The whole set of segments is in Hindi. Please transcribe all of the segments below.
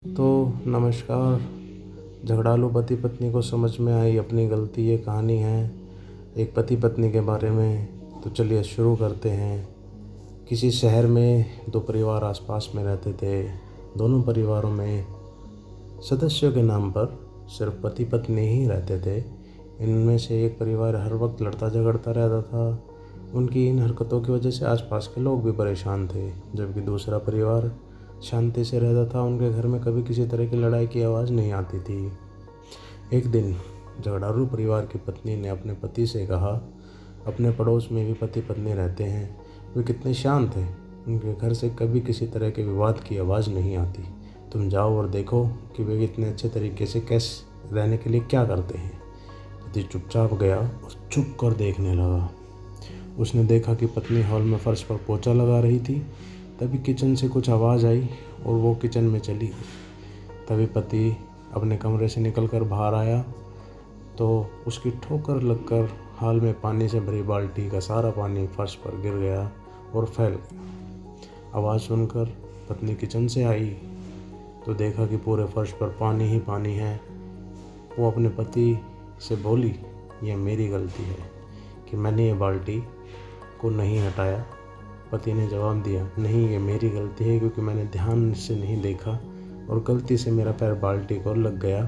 तो नमस्कार। झगड़ालू पति पत्नी को समझ में आई अपनी गलती, ये कहानी है एक पति पत्नी के बारे में। तो चलिए शुरू करते हैं। किसी शहर में दो परिवार आसपास में रहते थे। दोनों परिवारों में सदस्यों के नाम पर सिर्फ पति पत्नी ही रहते थे। इनमें से एक परिवार हर वक्त लड़ता झगड़ता रहता था। उनकी इन हरकतों की वजह से आसपास के लोग भी परेशान थे, जबकि दूसरा परिवार शांति से रहता था। उनके घर में कभी किसी तरह की लड़ाई की आवाज़ नहीं आती थी। एक दिन झगड़ालू परिवार की पत्नी ने अपने पति से कहा, अपने पड़ोस में भी पति पत्नी रहते हैं, वे कितने शांत हैं, उनके घर से कभी किसी तरह के विवाद की आवाज़ नहीं आती। तुम जाओ और देखो कि वे इतने अच्छे तरीके से कैसे रहने के लिए क्या करते हैं। पति चुपचाप गया और चुप कर देखने लगा। उसने देखा कि पत्नी हॉल में फर्श पर पोछा लगा रही थी। तभी किचन से कुछ आवाज़ आई और वो किचन में चली गई। तभी पति अपने कमरे से निकलकर बाहर आया तो उसकी ठोकर लगकर हॉल में पानी से भरी बाल्टी का सारा पानी फर्श पर गिर गया और फैल गया। आवाज़ सुनकर पत्नी किचन से आई तो देखा कि पूरे फर्श पर पानी ही पानी है। वो अपने पति से बोली, यह मेरी गलती है कि मैंने ये बाल्टी को नहीं हटाया। पति ने जवाब दिया, नहीं, ये मेरी गलती है क्योंकि मैंने ध्यान से नहीं देखा और गलती से मेरा पैर बाल्टी को लग गया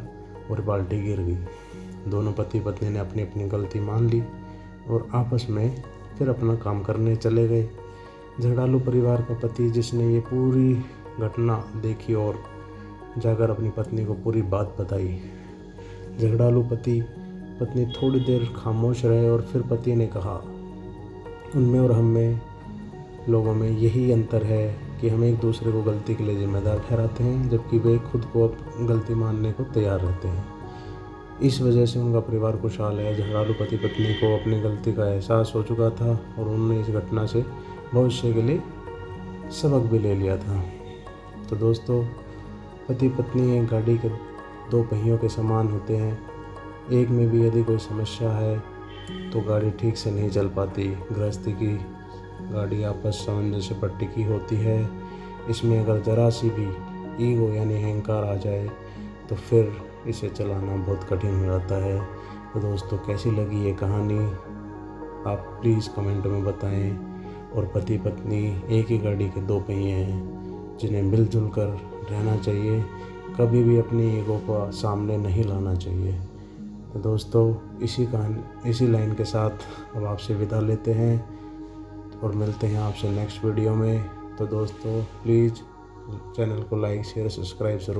और बाल्टी गिर गई। दोनों पति पत्नी ने अपनी अपनी गलती मान ली और आपस में फिर अपना काम करने चले गए। झगड़ालू परिवार का पति, जिसने ये पूरी घटना देखी और जाकर अपनी पत्नी को पूरी बात बताई। झगड़ालू पति पत्नी थोड़ी देर खामोश रहे और फिर पति ने कहा, उनमें और हम में लोगों में यही अंतर है कि हम एक दूसरे को गलती के लिए जिम्मेदार ठहराते हैं, जबकि वे खुद को गलती मानने को तैयार रहते हैं। इस वजह से उनका परिवार खुशहाल है। झगड़ालू पति पत्नी को अपनी गलती का एहसास हो चुका था और उन्होंने इस घटना से भविष्य के लिए सबक भी ले लिया था। तो दोस्तों, पति पत्नी एक गाड़ी के दो पहियों के समान होते हैं। एक में भी यदि कोई समस्या है तो गाड़ी ठीक से नहीं चल पाती। गृहस्थी की गाड़ी आपस सामंजस्य पर टिकी होती है। इसमें अगर ज़रा सी भी ईगो यानी अहंकार आ जाए तो फिर इसे चलाना बहुत कठिन हो जाता है। तो दोस्तों, कैसी लगी ये कहानी आप प्लीज़ कमेंट में बताएं। और पति पत्नी एक ही गाड़ी के दो पहिए हैं जिन्हें मिलजुल कर रहना चाहिए। कभी भी अपनी ईगो को सामने नहीं लाना चाहिए। तो दोस्तों, इसी लाइन के साथ अब आपसे विदा लेते हैं और मिलते हैं आपसे नेक्स्ट वीडियो में। तो दोस्तों, प्लीज़ चैनल को लाइक शेयर सब्सक्राइब ज़रूर